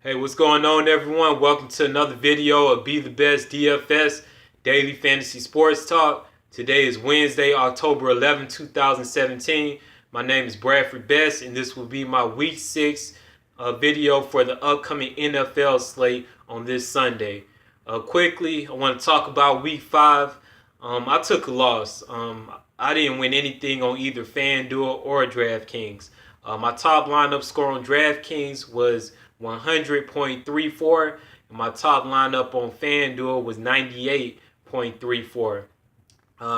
Hey, what's going on, everyone? Welcome to another video of Be the Best DFS Daily Fantasy Sports Talk. Today is Wednesday, October 11, 2017. My name is Bradford Best, and this will be my Week 6 video for the upcoming NFL slate on this Sunday. Quickly, I want to talk about Week 5. I took a loss. I didn't win anything on either FanDuel or DraftKings. My top lineup score on DraftKings was 100.34, and my top lineup on FanDuel was 98.34.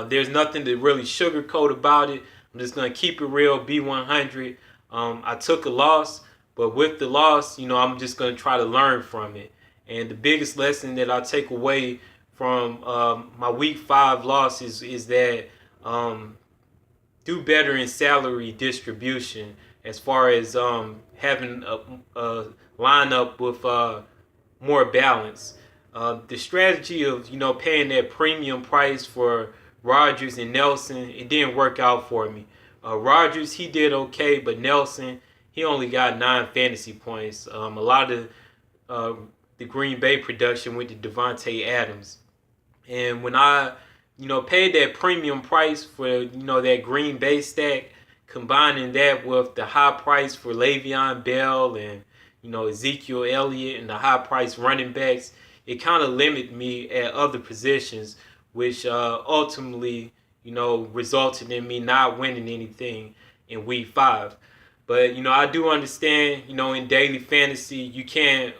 There's nothing to really sugarcoat about it. I'm just going to keep it real, be 100. I took a loss, but with the loss, I'm just going to try to learn from it. And the biggest lesson that I take away from my Week 5 loss is that do better in salary distribution as far as having a lineup with more balance. The strategy of paying that premium price for Rodgers and Nelson, it didn't work out for me. Rodgers, he did okay, but Nelson, he only got 9 fantasy points. A lot of the Green Bay production went to Devontae Adams, and when I paid that premium price for that Green Bay stack, combining that with the high price for Le'Veon Bell and Ezekiel Elliott and the high price running backs, it kind of limited me at other positions, which ultimately resulted in me not winning anything in Week 5. But I do understand in daily fantasy you can't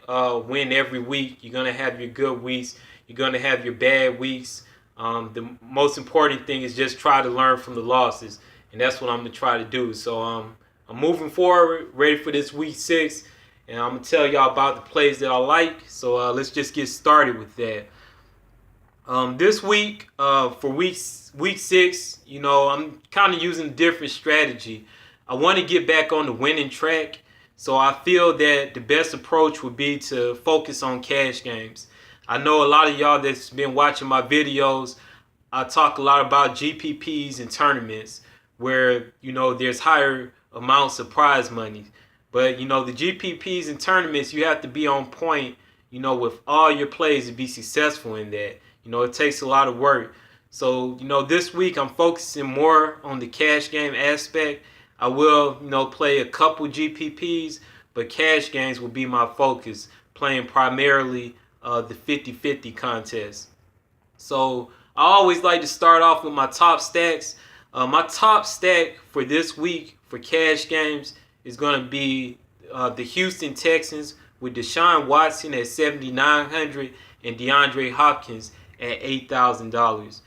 win every week. You're gonna have your good weeks. You're gonna have your bad weeks. The most important thing is just try to learn from the losses, and that's what I'm gonna try to do. So I'm moving forward, ready for this Week 6, and I'm gonna tell y'all about the plays that I like. So let's just get started with that. This week, for week 6, I'm kind of using a different strategy. I want to get back on the winning track, so I feel that the best approach would be to focus on cash games. I know a lot of y'all that's been watching my videos, I talk a lot about GPPs and tournaments where, there's higher amounts of prize money. But, the GPPs and tournaments, you have to be on point, with all your plays to be successful in that. It takes a lot of work. So, this week I'm focusing more on the cash game aspect. I will, play a couple GPPs, but cash games will be my focus, playing primarily the 50-50 contest. So I always like to start off with my top stacks. My top stack for this week for cash games is going to be the Houston Texans with Deshaun Watson at $7,900 and DeAndre Hopkins at $8,000.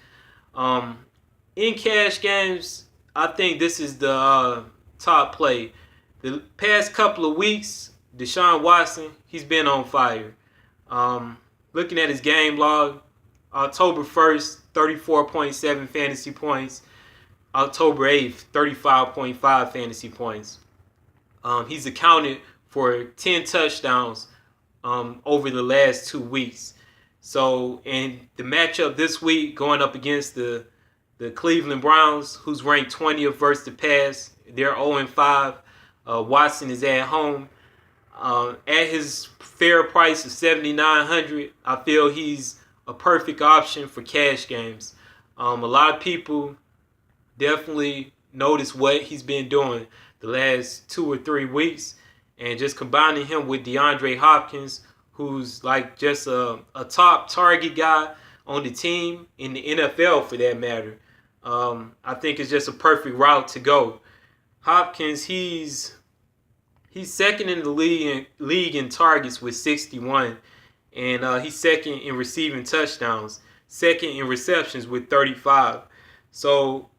In cash games, I think this is the top play. The past couple of weeks, Deshaun Watson, he's been on fire. Looking at his game log, October 1st, 34.7 fantasy points. October 8th, 35.5 fantasy points. He's accounted for 10 touchdowns over the last 2 weeks. So, in the matchup this week, going up against the Cleveland Browns, who's ranked 20th versus the pass, they're 0-5. Watson is at home. At his fair price of $7,900, I feel he's a perfect option for cash games. A lot of people definitely notice what he's been doing the last 2 or 3 weeks, and just combining him with DeAndre Hopkins, who's like just a top target guy on the team, in the NFL for that matter. I think it's just a perfect route to go. Hopkins, he's second in the league in targets with 61, and he's second in receiving touchdowns, second in receptions with 35. So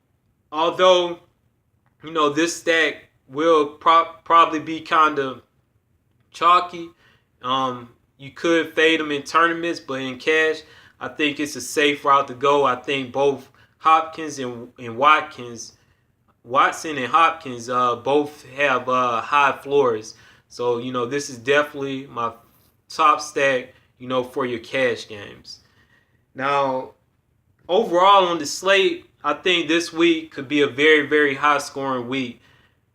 although this stack will probably be kind of chalky, you could fade him in tournaments, but in cash, I think it's a safe route to go. I think both Hopkins and Watson and Hopkins both have high floors. So, this is definitely my top stack, for your cash games. Now, overall on the slate, I think this week could be a very, very high scoring week.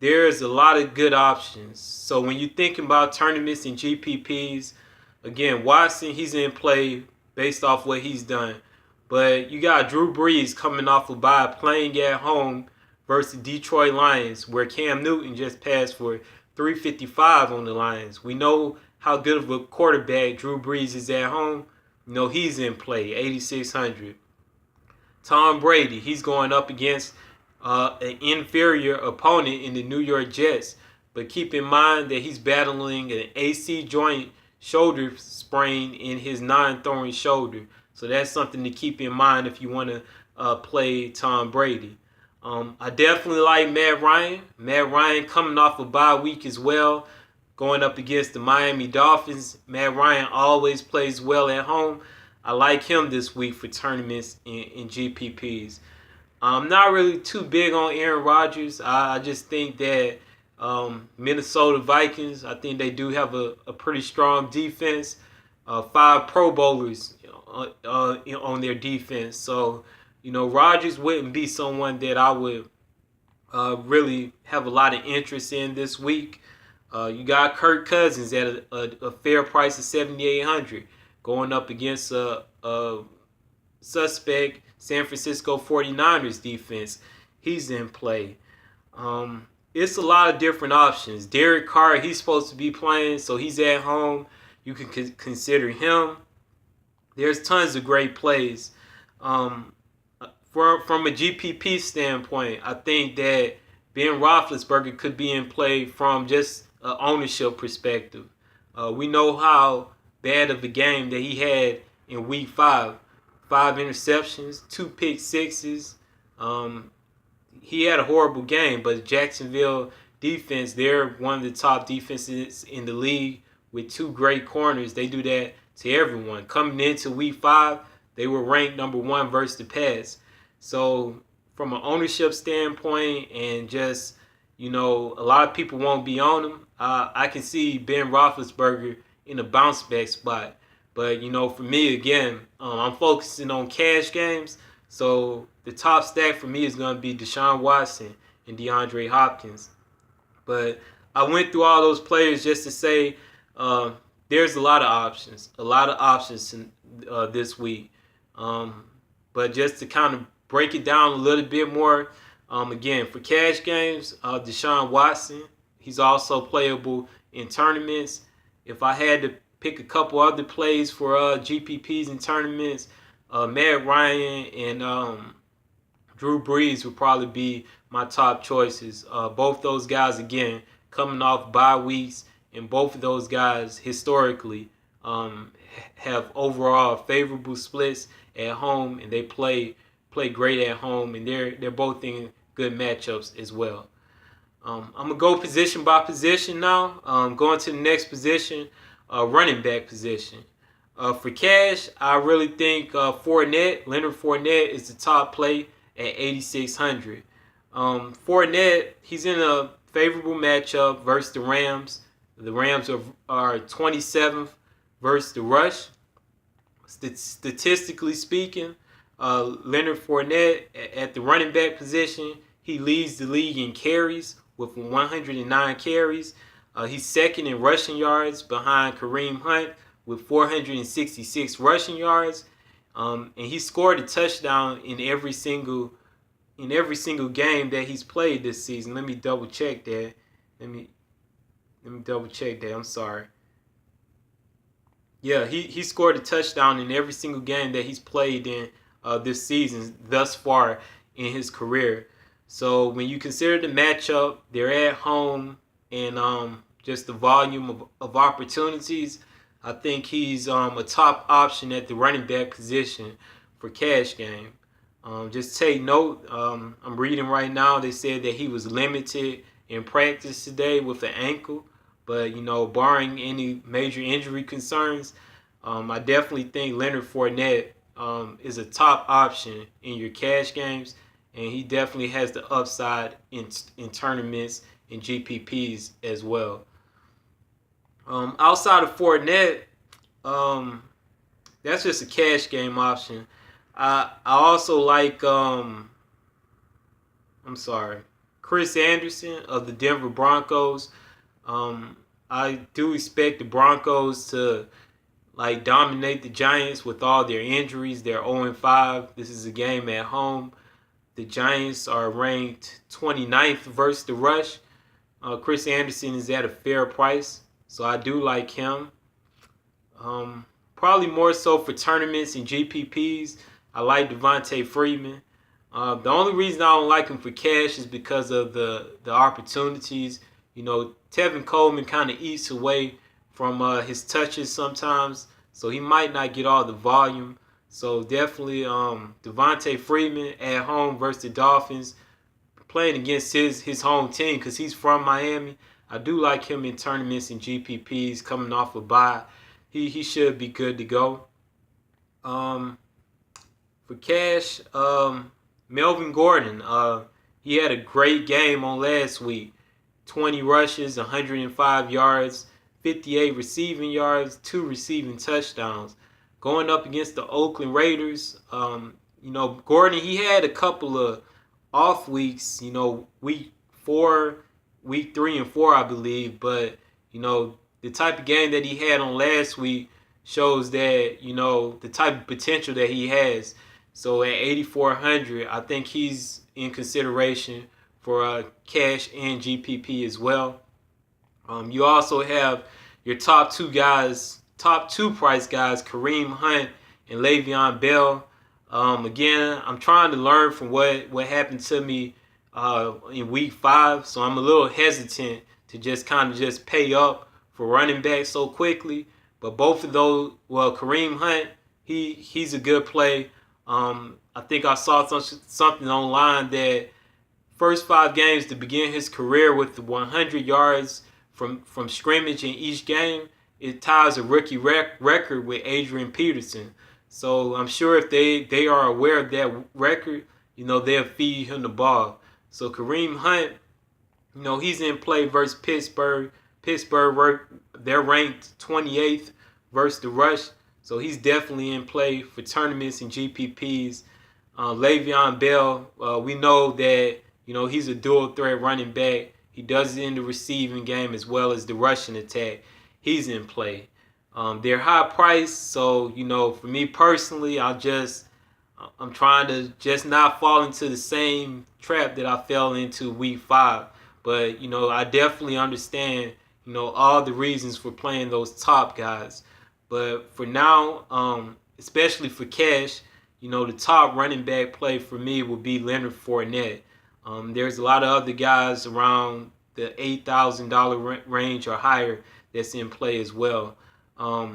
there's a lot of good options. So when you're thinking about tournaments and GPPs, again, Watson, he's in play based off what he's done. But you got Drew Brees coming off a bye, playing at home versus Detroit Lions, where Cam Newton just passed for 355 on the Lions. We know how good of a quarterback Drew Brees is at home. You know, he's in play, 8,600. Tom Brady, he's going up against an inferior opponent in the New York Jets. But keep in mind that he's battling an AC joint shoulder sprain in his non-throwing shoulder. So that's something to keep in mind if you want to play Tom Brady. I definitely like Matt Ryan. Matt Ryan coming off a bye week as well, going up against the Miami Dolphins. Matt Ryan always plays well at home. I like him this week for tournaments in GPPs. I'm not really too big on Aaron Rodgers. I just think that Minnesota Vikings, I think they do have a pretty strong defense. 5 Pro Bowlers on their defense. So, Rodgers wouldn't be someone that I would really have a lot of interest in this week. You got Kirk Cousins at a fair price of $7,800 going up against a suspect San Francisco 49ers defense. He's in play. It's a lot of different options. Derek Carr, he's supposed to be playing, so he's at home. You can consider him. There's tons of great plays. From a GPP standpoint, I think that Ben Roethlisberger could be in play from just an ownership perspective. We know how bad of a game that he had in Week 5. 5 interceptions, 2 pick sixes. He had a horrible game, but Jacksonville defense, they're one of the top defenses in the league with 2 great corners. They do that to everyone. Coming into Week 5, they were ranked number 1 versus the pass. So from an ownership standpoint and just, a lot of people won't be on him. I can see Ben Roethlisberger in a bounce back spot. But, for me, again, I'm focusing on cash games. So the top stack for me is going to be Deshaun Watson and DeAndre Hopkins. But I went through all those players just to say there's a lot of options. This week. But just to kind of break it down a little bit more, again, for cash games, Deshaun Watson, he's also playable in tournaments. If I had to pick a couple other plays for GPPs and tournaments, Matt Ryan and Drew Brees would probably be my top choices. Both those guys, again, coming off bye weeks, and both of those guys historically have overall favorable splits at home, and they play great at home, and they're both in good matchups as well. I'm gonna go position by position now. Going to the next position. Running back position. For cash, I really think Leonard Fournette is the top play at 8,600. Fournette, he's in a favorable matchup versus the Rams. The Rams are 27th versus the rush. Statistically speaking, Leonard Fournette at the running back position, he leads the league in carries with 109 carries. He's second in rushing yards behind Kareem Hunt with 466 rushing yards. And he scored a touchdown in every single game that he's played this season. Let me double check that. Let me double check that. I'm sorry. Yeah, he scored a touchdown in every single game that he's played in this season thus far in his career. So when you consider the matchup, they're at home, and just the volume of opportunities, I think he's a top option at the running back position for cash game. Just take note, I'm reading right now, they said that he was limited in practice today with an ankle. But, barring any major injury concerns, I definitely think Leonard Fournette is a top option in your cash games. And he definitely has the upside in tournaments and GPPs as well. Outside of Fournette, that's just a cash game option. I also like, Chris Anderson of the Denver Broncos. I do expect the Broncos to dominate the Giants with all their injuries. They're 0-5. This is a game at home. The Giants are ranked 29th versus the rush. Chris Anderson is at a fair price, so I do like him. Probably more so for tournaments and GPPs. I like Devontae Freeman. The only reason I don't like him for cash is because of the opportunities. Tevin Coleman kind of eats away from his touches sometimes, so he might not get all the volume. So definitely Devontae Freeman at home versus the Dolphins, playing against his home team because he's from Miami. I do like him in tournaments and GPPs coming off a bye. He should be good to go. For cash, Melvin Gordon, he had a great game on last week. 20 rushes, 105 yards, 58 receiving yards, 2 receiving touchdowns. Going up against the Oakland Raiders, Gordon, he had a couple of off weeks, week 3 and 4, I believe. But, the type of game that he had on last week shows that, the type of potential that he has. So at 8,400, I think he's in consideration for cash and GPP as well. You also have your top two price guys, Kareem Hunt and Le'Veon Bell. Again, I'm trying to learn from what happened to me in week 5, so I'm a little hesitant to just pay up for running back so quickly. But both of those, Kareem Hunt, he's a good play. I think I saw something online that first 5 games to begin his career with 100 yards from scrimmage in each game, it ties a rookie record with Adrian Peterson. So I'm sure if they are aware of that record, they'll feed him the ball. So Kareem Hunt, he's in play versus Pittsburgh. Pittsburgh, they're ranked 28th versus the rush. So he's definitely in play for tournaments and GPPs. Le'Veon Bell, we know that, he's a dual threat running back. He does it in the receiving game as well as the rushing attack. He's in play. They're high priced, so, for me personally, I'm trying to just not fall into the same trap that I fell into week 5. But, I definitely understand, all the reasons for playing those top guys. But for now, especially for cash, the top running back play for me would be Leonard Fournette. There's a lot of other guys around the $8,000 range or higher that's in play as well. Let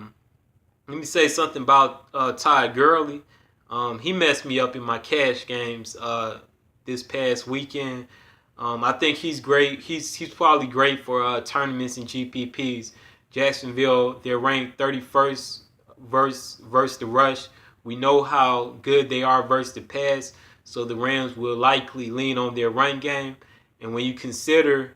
me say something about Todd Gurley. He messed me up in my cash games this past weekend. I think he's great. He's probably great for tournaments and GPPs. Jacksonville, they're ranked 31st versus the rush. We know how good they are versus the pass, so the Rams will likely lean on their run game. And when you consider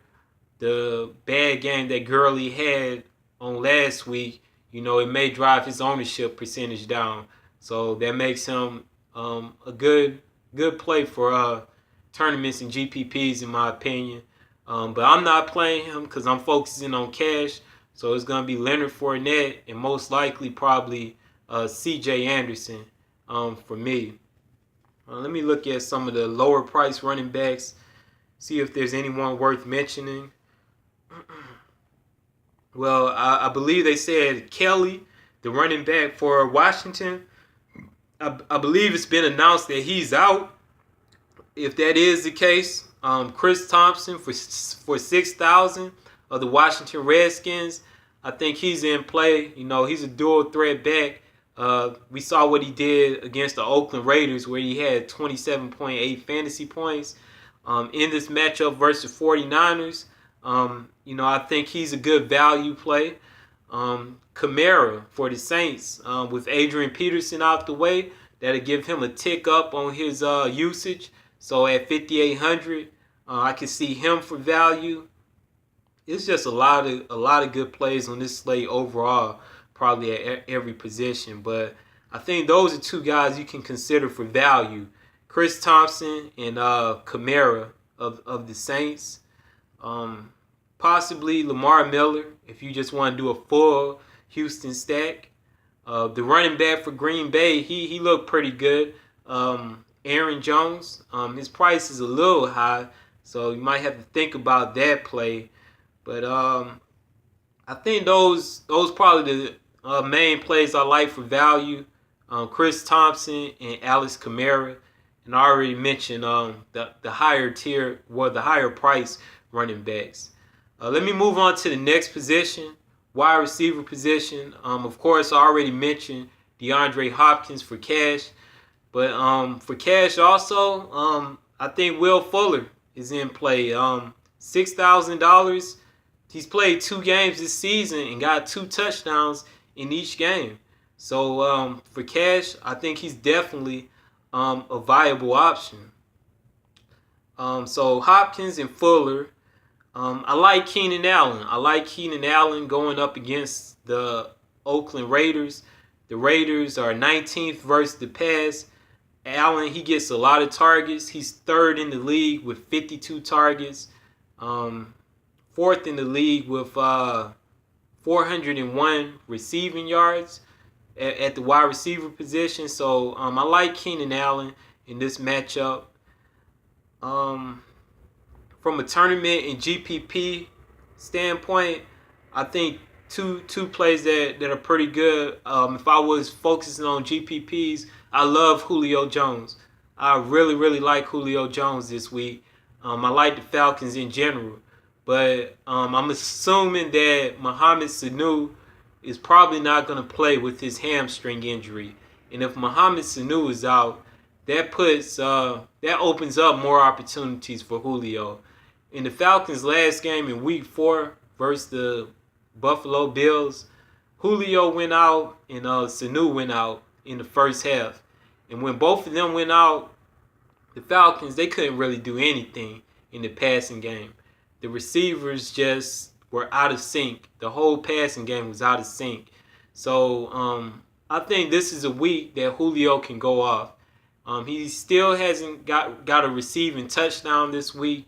the bad game that Gurley had on last week, it may drive his ownership percentage down. So that makes him a good play for tournaments and GPPs, in my opinion. But I'm not playing him because I'm focusing on cash. So it's going to be Leonard Fournette and most likely probably C.J. Anderson for me. Let me look at some of the lower price running backs, see if there's anyone worth mentioning. Well, I believe they said Kelly, the running back for Washington. I believe it's been announced that he's out. If that is the case, Chris Thompson for $6,000 of the Washington Redskins, I think he's in play. He's a dual threat back. We saw what he did against the Oakland Raiders, where he had 27.8 fantasy points. In this matchup versus 49ers, I think he's a good value play. Kamara for the Saints, with Adrian Peterson out the way, that'll give him a tick up on his usage. So at 5,800, I can see him for value. It's just a lot of good plays on this slate overall, probably at every position. But I think those are two guys you can consider for value: Chris Thompson and Kamara of the Saints. Possibly Lamar Miller if you just want to do a full Houston stack. The running back for Green Bay, he looked pretty good. Aaron Jones, his price is a little high, so you might have to think about that play. But I think those probably the main plays I like for value. Chris Thompson and Alex Kamara, and I already mentioned the higher tier, the higher price running backs. Let me move on to the next position, wide receiver position. Of course, I already mentioned DeAndre Hopkins for cash, but for cash also, I think Will Fuller is in play. $6,000. He's played 2 games this season and got 2 touchdowns in each game. So for cash, I think he's definitely a viable option. So Hopkins and Fuller. I like Keenan Allen. I like Keenan Allen going up against the Oakland Raiders. The Raiders are 19th versus the pass. Allen, he gets a lot of targets. He's 3rd in the league with 52 targets. 4th in the league with 401 receiving yards at the wide receiver position. So I like Keenan Allen in this matchup. From a tournament and GPP standpoint, I think two plays that are pretty good. If I was focusing on GPPs, I love Julio Jones. I really like Julio Jones this week. I like the Falcons in general. But I'm assuming that Mohamed Sanu is probably not going to play with his hamstring injury. And if Mohamed Sanu is out, that opens up more opportunities for Julio. In the Falcons' last game in Week 4 versus the Buffalo Bills, Julio went out and Sanu went out in the first half. And when both of them went out, the Falcons, they couldn't really do anything in the passing game. The receivers just were out of sync. The whole passing game was out of sync. So I think this is a week that Julio can go off. He still hasn't got a receiving touchdown this week.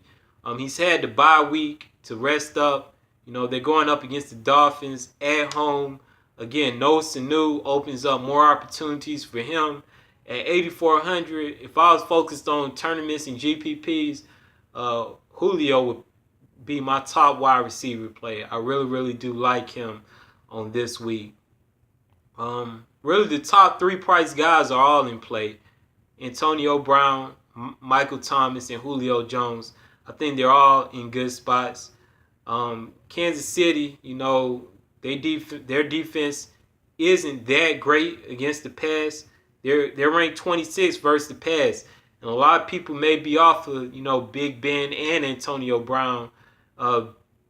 He's had the bye week to rest up. You know, they're going up against the Dolphins at home. Again, no Sanu opens up more opportunities for him. At 8,400, if I was focused on tournaments and GPPs, Julio would be my top wide receiver player. I really do like him on this week. Really, the top 3 price guys are all in play. Antonio Brown, Michael Thomas, and Julio Jones. I think they're all in good spots. Kansas City, you know, their defense isn't that great against the pass. They're ranked 26th versus the pass. And a lot of people may be off of, you know, Big Ben and Antonio Brown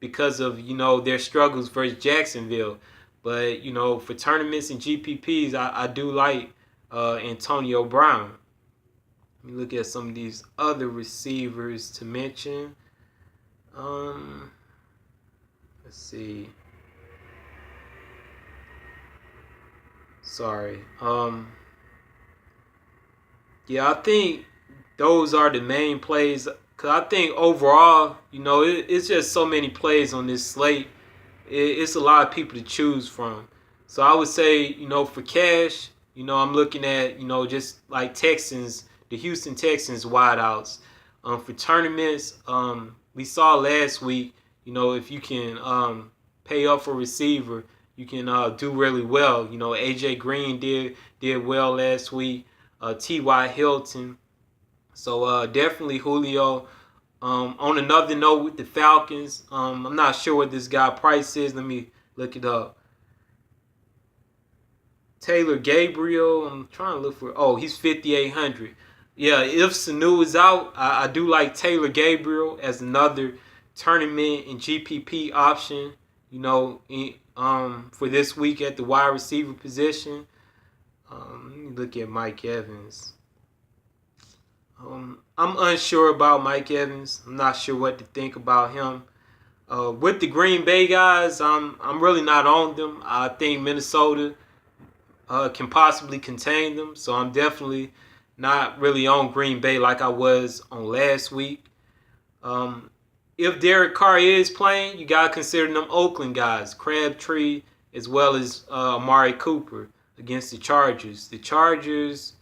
because of, you know, their struggles versus Jacksonville. But, you know, for tournaments and GPPs, I do like Antonio Brown. Let me look at some of these other receivers to mention. Let's see. Sorry. Yeah, I think those are the main plays. Because I think overall, you know, it's just so many plays on this slate. It's a lot of people to choose from. So I would say, you know, for cash, you know, I'm looking at, you know, just like Texans, the Houston Texans wideouts. For tournaments, we saw last week, you know, if you can pay up for receiver, you can do really well. You know, AJ Green did well last week. T.Y. Hilton. So definitely Julio. On another note with the Falcons, I'm not sure what this guy price is. Let me look it up. Taylor Gabriel. I'm trying to look for. Oh, he's 5,800. Yeah, if Sanu is out, I do like Taylor Gabriel as another tournament and GPP option. You know, for this week at the wide receiver position. Let me look at Mike Evans. I'm unsure about Mike Evans. I'm not sure what to think about him. With the Green Bay guys, I'm really not on them. I think Minnesota can possibly contain them, so I'm definitely not really on Green Bay like I was on last week. Um, if Derek Carr is playing, you got to consider them Oakland guys, Crabtree as well as Amari Cooper against the Chargers. The Chargers,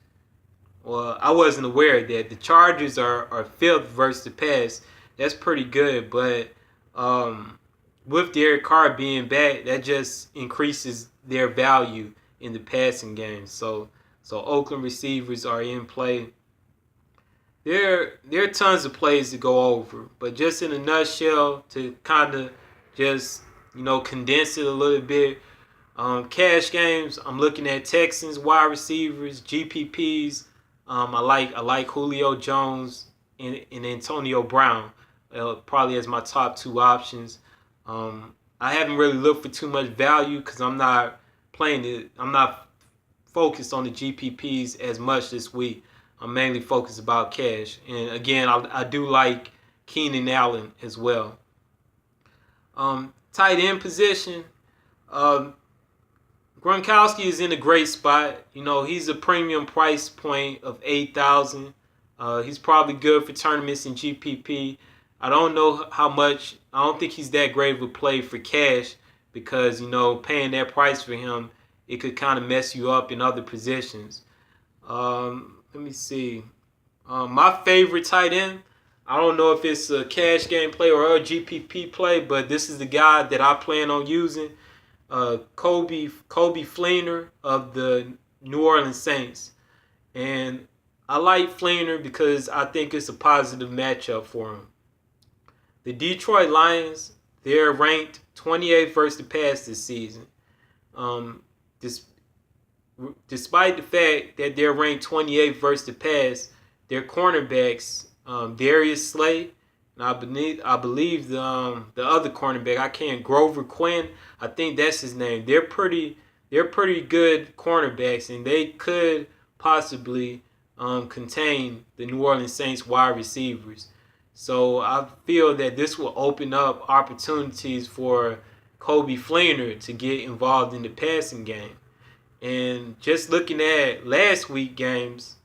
well, I wasn't aware of that. The Chargers are fifth versus the pass. That's pretty good, but with Derek Carr being back, that just increases their value in the passing game. So Oakland receivers are in play. There are tons of plays to go over, but just in a nutshell, to kind of just condense it a little bit. Cash games, I'm looking at Texans wide receivers, GPPs. I like Julio Jones and Antonio Brown, probably as my top two options. I haven't really looked for too much value because I'm not playing it. I'm not focused on the GPPs as much this week. I'm mainly focused about cash. And again, I do like Keenan Allen as well. Tight end position. Gronkowski is in a great spot. He's a premium price point of 8,000. He's probably good for tournaments in GPP. I don't know how much. I don't think he's that great of a play for cash because paying that price for him, it could kind of mess you up in other positions. Let me see. My favorite tight end, I don't know if it's a cash game play or a GPP play, but this is the guy that I plan on using. Kobe Fleener of the New Orleans Saints. And I like Fleener because I think it's a positive matchup for him. The Detroit Lions, they're ranked 28th versus the pass this season. Despite the fact that they're ranked 28th versus the pass, their cornerbacks, Darius Slay, and I believe the other cornerback, Grover Quinn, I think that's his name. They're pretty good cornerbacks, and they could possibly contain the New Orleans Saints wide receivers. So I feel that this will open up opportunities for Kobe Fleener to get involved in the passing game. And just looking at last week's games,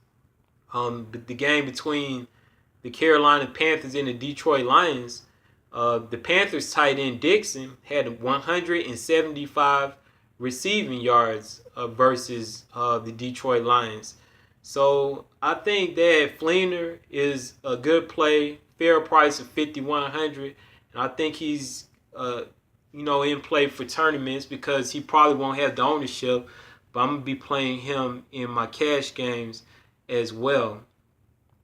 the game between the Carolina Panthers and the Detroit Lions, the Panthers tight end Dixon had 175 receiving yards versus the Detroit Lions. So I think that Fleener is a good play, fair price of 5,100, and I think he's in play for tournaments because he probably won't have the ownership. But I'm going to be playing him in my cash games as well.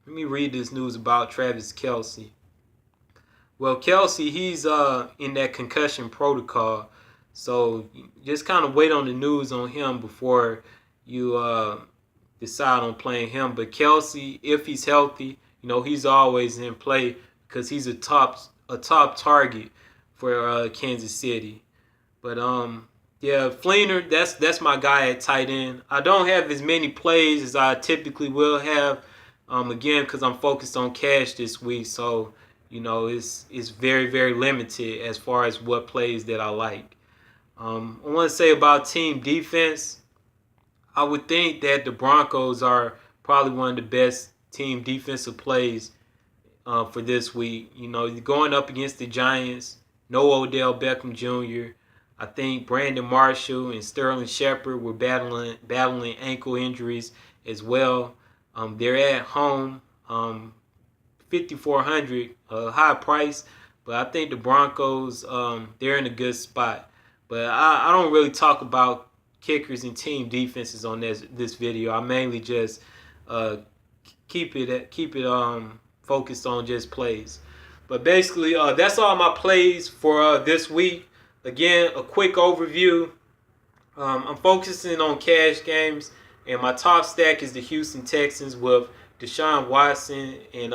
Let me read this news about Travis Kelce. Well, Kelce, he's in that concussion protocol. So just kind of wait on the news on him before you decide on playing him. But Kelce, if he's healthy, he's always in play because he's a top target for Kansas City. But yeah, Fleener, that's my guy at tight end. I don't have as many plays as I typically will have, again, because I'm focused on cash this week. So, it's very, very limited as far as what plays that I like. I want to say about team defense, I would think that the Broncos are probably one of the best team defensive plays for this week. You're going up against the Giants, no Odell Beckham Jr., I think Brandon Marshall and Sterling Shepard were battling ankle injuries as well. They're at home, 5,400, high price, but I think the Broncos, they're in a good spot. But I don't really talk about kickers and team defenses on this video. I mainly just keep it focused on just plays. But basically, that's all my plays for this week. Again, a quick overview. I'm focusing on cash games, and my top stack is the Houston Texans with Deshaun Watson and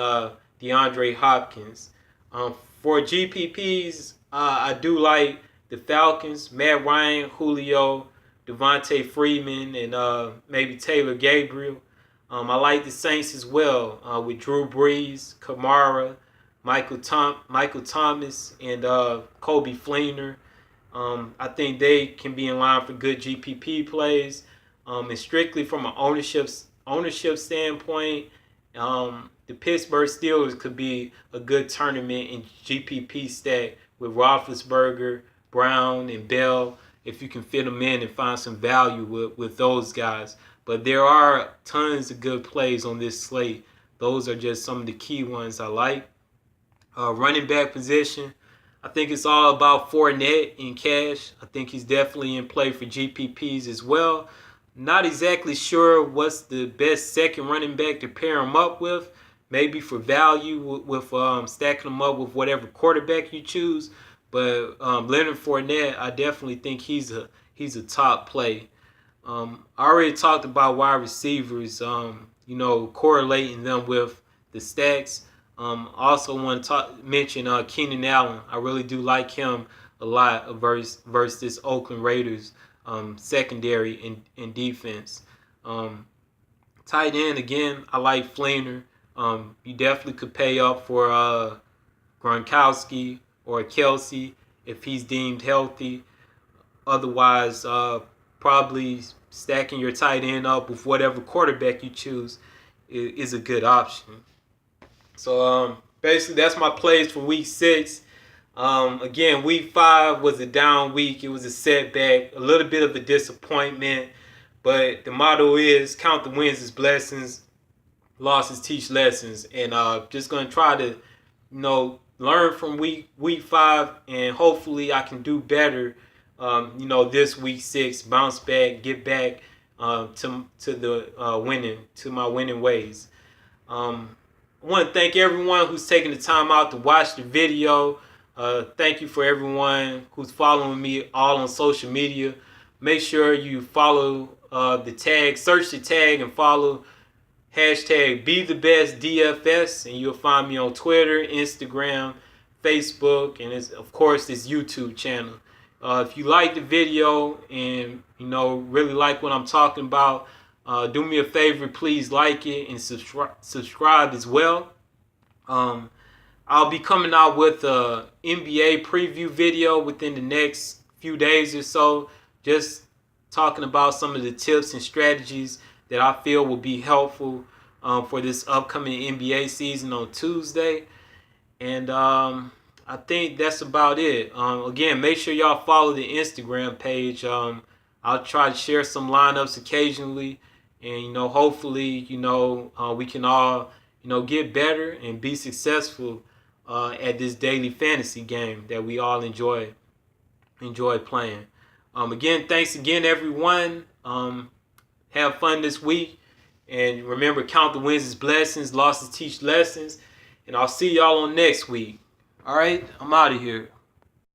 DeAndre Hopkins. For GPPs, I do like the Falcons, Matt Ryan, Julio, Devontae Freeman, and maybe Taylor Gabriel. I like the Saints as well with Drew Brees, Kamara, Michael Thomas, and Kobe Fleener. I think they can be in line for good GPP plays. And strictly from an ownership standpoint, The Pittsburgh Steelers could be a good tournament in GPP stack with Roethlisberger, Brown, and Bell if you can fit them in and find some value with those guys. But there are tons of good plays on this slate. Those are just some of the key ones I like. Running back position, I think it's all about Fournette in cash. I think he's definitely in play for GPPs as well. Not exactly sure what's the best second running back to pair him up with. Maybe for value with stacking them up with whatever quarterback you choose. But Leonard Fournette, I definitely think he's a top play. I already talked about wide receivers, correlating them with the stacks. Also want to mention Keenan Allen. I really do like him a lot versus this Oakland Raiders secondary and defense. Tight end, again, I like Fleener. You definitely could pay up for Gronkowski or Kelsey if he's deemed healthy. Otherwise, probably stacking your tight end up with whatever quarterback you choose is a good option. So basically, that's my plays for week 6. Again, week 5 was a down week. It was a setback, a little bit of a disappointment. But the motto is count the wins as blessings, losses teach lessons. And just going to try to, learn from week 5. And hopefully I can do better, this week 6, bounce back, get back to my winning ways. I want to thank everyone who's taking the time out to watch the video. Thank you for everyone who's following me all on social media. Make sure you follow the tag, search the tag and follow hashtag BeTheBestDFS, and you'll find me on Twitter, Instagram, Facebook, and of course this YouTube channel. If you like the video and really like what I'm talking about, do me a favor, please like it and subscribe as well. I'll be coming out with a NBA preview video within the next few days or so, just talking about some of the tips and strategies that I feel will be helpful for this upcoming NBA season on Tuesday. And I think that's about it. Again, make sure y'all follow the Instagram page. I'll try to share some lineups occasionally. And, hopefully, we can all, get better and be successful at this daily fantasy game that we all enjoy playing. Again, thanks again, everyone. Have fun this week. And remember, count the wins as blessings, losses teach lessons. And I'll see y'all on next week. All right, I'm out of here.